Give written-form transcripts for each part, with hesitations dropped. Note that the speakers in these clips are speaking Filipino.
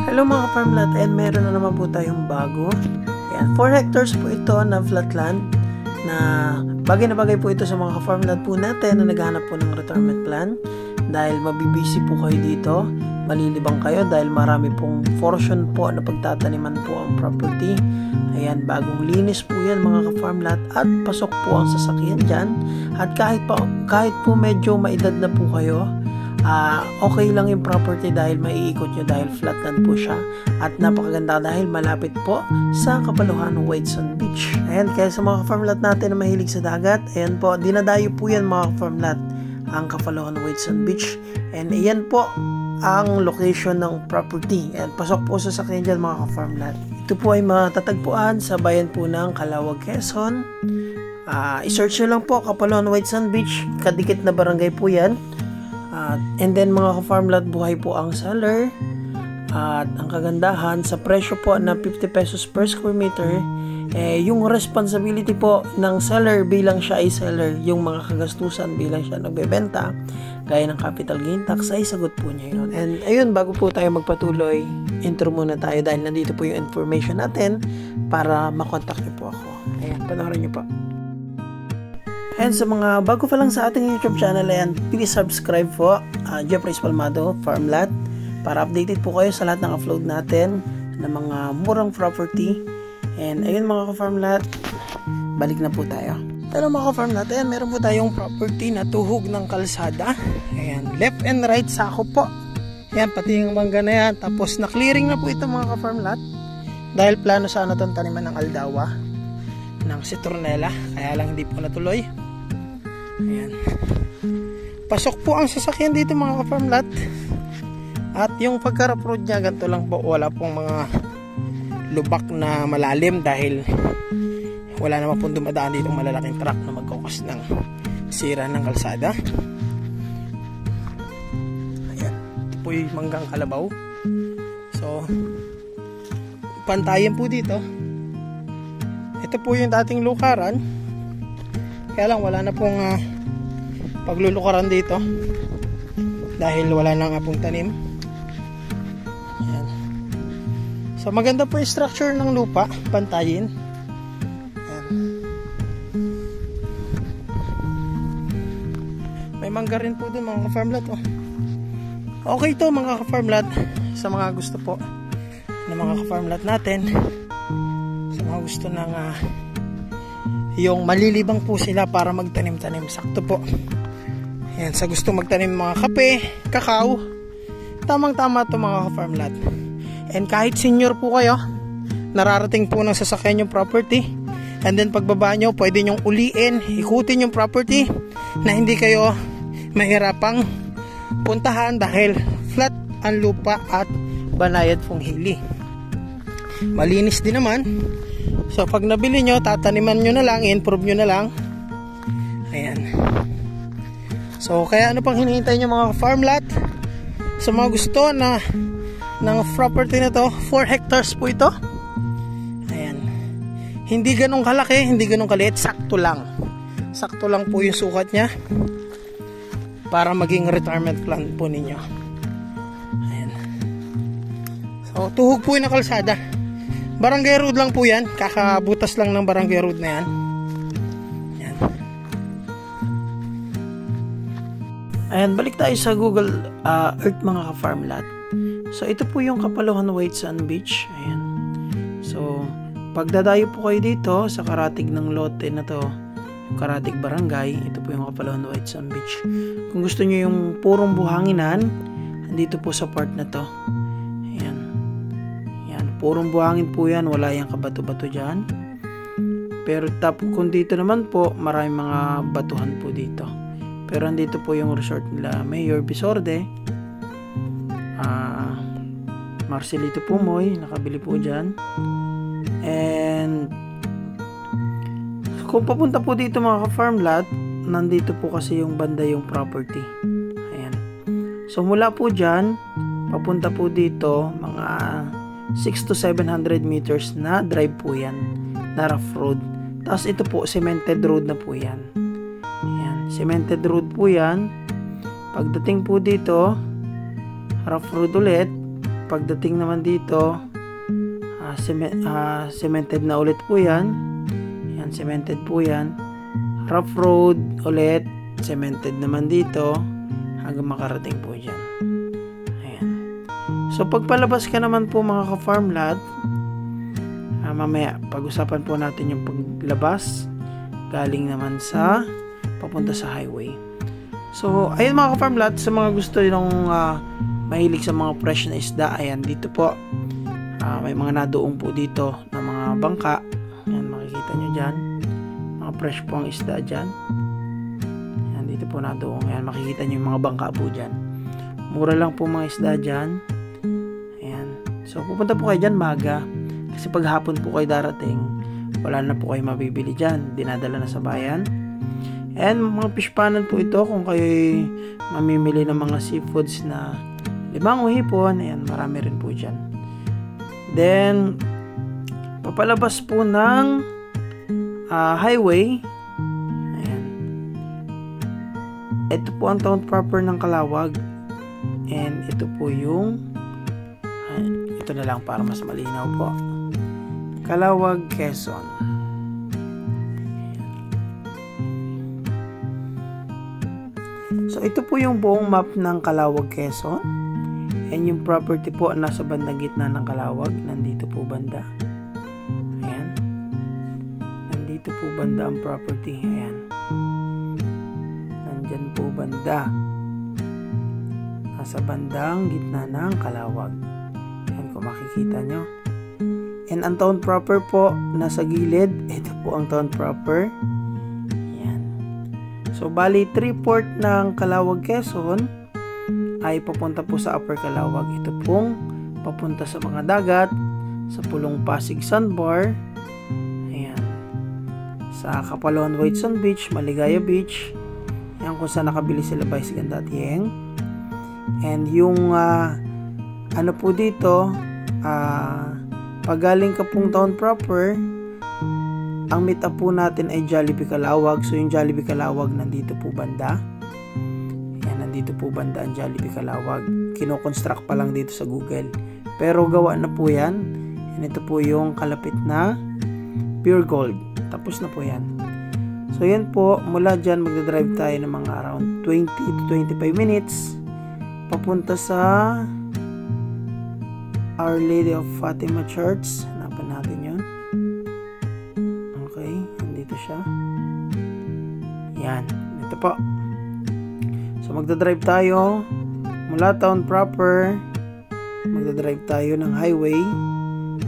Hello mga farmland, and meron na naman po tayong bago. Ayan, 4 hectares po ito na flatland na bagay po ito sa mga farmland po natin na naghahanap po ng retirement plan. Dahil mabibisi po kayo dito, malilibang kayo dahil marami pong portion po na pagtataniman po ang property. Ayan, bagong linis po yan mga ka-farmland at pasok po ang sasakyan dyan. At kahit po medyo maedad na po kayo, okay lang yung property dahil maiikot nyo dahil flatland po siya at napakaganda dahil malapit po sa Kapaluhan Whitesand Beach. Ayan, kaya sa mga farmland natin na mahilig sa dagat, ayan po, dinadayo po yan mga farmland ang Kapaluhan Whitesand Beach, and ayan po ang location ng property. Ayan, pasok po sa sakyan dyan mga farmland. Ito po ay matatagpuan sa bayan po ng Calauag, Quezon. I-search nyo lang po Kapaluhan Whitesand Beach, kadikit na barangay po yan. And then mga ka-farmland, buhay po ang seller at ang kagandahan sa presyo po na 50 pesos per square meter, yung responsibility po ng seller bilang siya ay seller, yung mga kagastusan bilang siya nagbebenta gaya ng capital gain tax ay sagot po niya yun. And ayun, bago po tayo magpatuloy, intro muna tayo dahil nandito po yung information natin para makontak niyo po ako. Ayan, panoorin niyo po. And sa mga bago pa lang sa ating YouTube channel, ayan, please subscribe po, Jeffrey Espalmado Farmland, para updated po kayo sa lahat ng upload natin ng mga murang property. And ayun mga ka-farmland, balik na po tayo. Pero mga ka-farmland, ayan, meron po tayong property na tuhog ng kalsada. Ayan, left and right sako po. Ayan, pati yung mangga na yan. Tapos na-clearing na po ito mga ka-farmland dahil plano sana itong taniman ng aldawa, ng citronella, kaya lang hindi po natuloy. Ayan. Pasok po ang sasakyan dito mga ka-farmland. At yung pagka-rough road niya, ganito lang po, wala pong mga lubak na malalim dahil wala naman pong dumadaan dito malalaking truck na magkukos ng sira ng kalsada. Ayan, ito po yung manggang kalabaw. So pantayan po dito. Ito po yung dating lukaran, kaya lang wala na pong paglulukaran dito dahil wala na nga pong tanim. Ayan. So maganda po yung structure ng lupa, pantayin. Ayan. May mangga rin po dun mga ka-farmland. Okay to mga ka-farmland, sa mga gusto po ng mga ka-farmland natin, sa mga gusto ng yung malilibang po sila para magtanim-tanim, sakto po. Ayan, sa gusto magtanim mga kape, kakao, tamang-tama to mga ka-farmland. And kahit senior po kayo, nararating po ng sasakyan yung property, and then pagbaba nyo, pwede nyong uliin, ikutin yung property na hindi kayo mahirapang puntahan dahil flat ang lupa at banayad pong hili. Malinis din naman. So pag nabili nyo, tataniman nyo na lang, i-improve nyo na lang. Ayan. So kaya ano pang hinihintay nyo mga farmland? Sa mga gusto na ng property na to, 4 hectares po ito. Ayan. Hindi ganong kalaki, hindi ganong kaliit, sakto lang. Sakto lang po yung sukat nya para maging retirement plan po ninyo. Ayan. So tuhog po yung kalsada. Barangay road lang po yan, kakabutas lang ng barangay road na yan. Yan. Ayan, balik tayo sa Google Earth mga ka-farmland. So ito po yung Kapaluhan Whitesand Beach. Ayan. So pagdadayo po kayo dito sa karatig ng lote na to, karatig barangay, ito po yung Kapaluhan Whitesand Beach. Kung gusto nyo yung purong buhanginan, andito po sa part na to. Purong buhangin po yan, wala yung kabato-bato dyan. Pero kung dito naman po, maraming mga batuhan po dito. Pero andito po yung resort nila Mayor Bisorde, Marcelito Pumoy, nakabili po dyan. And kung papunta po dito mga ka-farmland, nandito po kasi yung banda yung property. Ayan. So mula po dyan, papunta po dito mga 600 to 700 meters na drive po yan, na rough road. Tapos ito po, cemented road na po yan. Ayan, cemented road po yan. Pagdating po dito, rough road ulit. pagdating naman dito, cemented na ulit po yan. Yan, cemented po yan. Rough road ulit, cemented naman dito hanggang makarating po dyan. Ayan. So pagpalabas ka naman po mga ka-farmlad, mamaya pag-usapan po natin yung paglabas galing naman sa papunta sa highway. So ayun mga ka-farmlad, sa mga gusto nung mahilig sa mga fresh na isda, ayan dito po may mga nadoong po dito na mga bangka. Ayan, makikita nyo dyan, mga fresh po ang isda dyan. Ayan, dito po nadoong. Ayan, makikita nyo yung mga bangka po dyan. Mura lang po mga isda dyan. Ayan, so pupunta po kayo dyan maga, kasi pag hapon po kayo darating, wala na po kayo mabibili dyan, dinadala na sa bayan. And mga fish panan po ito kung kayo mamimili ng mga seafoods na limang o hipon. Ayan, marami rin po dyan. Then papalabas po ng highway. Ayan, ito po ang town proper ng Calawag. And ito po yung ito na lang para mas malinaw po, Calawag, Quezon. So ito po yung buong map ng Calawag, Quezon. And yung property po nasa bandang gitna ng Calawag, nandito po banda. Ayan, nandito po banda ang property. Ayan, nandyan po banda, nasa bandang gitna ng Calawag. Ayan, kung makikita nyo. And ang town proper po nasa gilid. Ito po ang town proper. Ayan. So bali 3/4 ng Calawag, Quezon ay papunta po sa Upper Calawag. Ito pong papunta sa mga dagat, sa Pulong Pasig Sandbar. Ayan, sa Kapaloan White Sand Beach, Maligaya Beach. Ayan, kung saan nakabili sila by Sigandatieng. And yung ano po dito, pag galing ka pong town proper, ang meet up po natin ay Jollibee Calawag. So yung Jollibee Calawag nandito po banda. Ayan, nandito po banda ang Jollibee Calawag. Kino-construct pa lang dito sa Google, pero gawa na po yan. And ito po yung kalapit na Pure Gold. Tapos na po yan. So yan po, mula dyan magdadrive tayo ng mga around 20 to 25 minutes papunta sa Our Lady of Fatima Church. Hanapan natin yun. Okay, nandito siya. Yan, ito po. So magdadrive tayo mula town proper, magdadrive tayo ng highway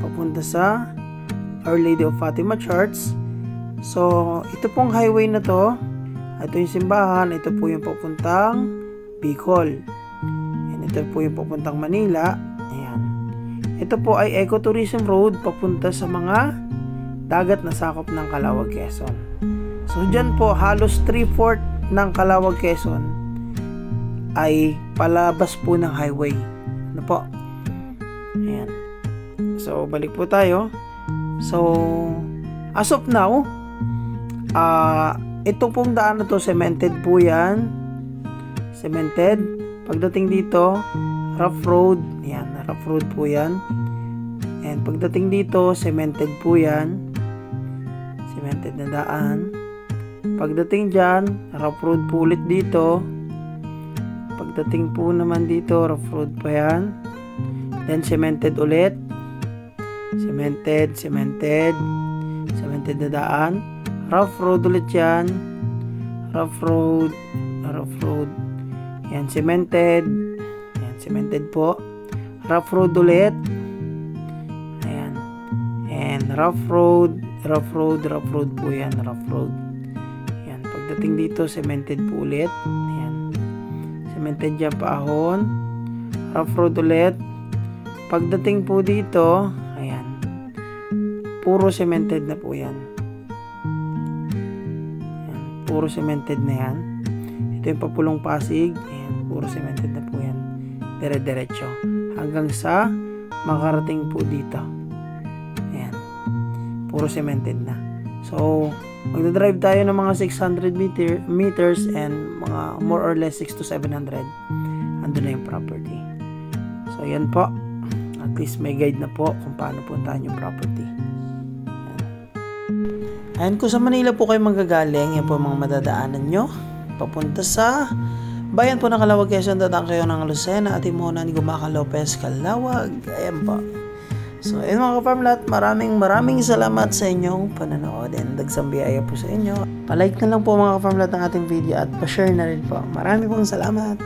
papunta sa Our Lady of Fatima Church. So ito pong highway na to, ito yung simbahan, ito po yung papuntang Bicol, and ito po yung papuntang Manila. Ayan, ito po ay ecotourism road papunta sa mga dagat na sakop ng Calawag, Quezon. So dyan po halos 3/4 ng Calawag, Quezon ay palabas po ng highway. Ano po? Ayan. So balik po tayo. So as of now, ito pong daan na to, cemented po yan. Cemented. Pagdating dito, rough road. Yan, rough road po yan. And pagdating dito, cemented po yan. Cemented na daan. Pagdating dyan, rough road po ulit dito. Pagdating po naman dito, rough road pa yan. Then cemented ulit. Cemented, cemented. Cemented na daan. Rough road ulit yan. Rough road. Rough road. Yan, cemented. Yan, cemented po. Rough road ulit. Ayan. And rough road. Rough road. Rough road po yan. Rough road. Yan. Pagdating dito, cemented po ulit. Ayan. Cemented dyan pa ahon. Rough road ulit. Pagdating po dito, ayan. Puro cemented na po yan. Puro cemented na yan. Ito yung Papulong Pasig. Ayan, puro cemented na po yan. Dire-diretso. Hanggang sa makarating po dito. Ayan. Puro cemented na. So, magdadrive tayo ng mga 600 meters and mga more or less 6 to 700. Andun na yung property. So, yan po. At least may guide na po kung paano puntahan yung property. Ayan, kung sa Manila po kayo manggagaling, yan po mga madadaanan nyo. Papunta sa bayan po ng Calawag, Quezon, dadaan kayo ng Lucena at Imonan, Gumaca, Lopez, Calawag. Ayan po. So, ayun mga ka-farmlat, maraming salamat sa inyong pananood and dagsang biyaya po sa inyo. Palike na lang po mga ka-farmlat ang ating video at pa-share na rin po. Maraming pong salamat.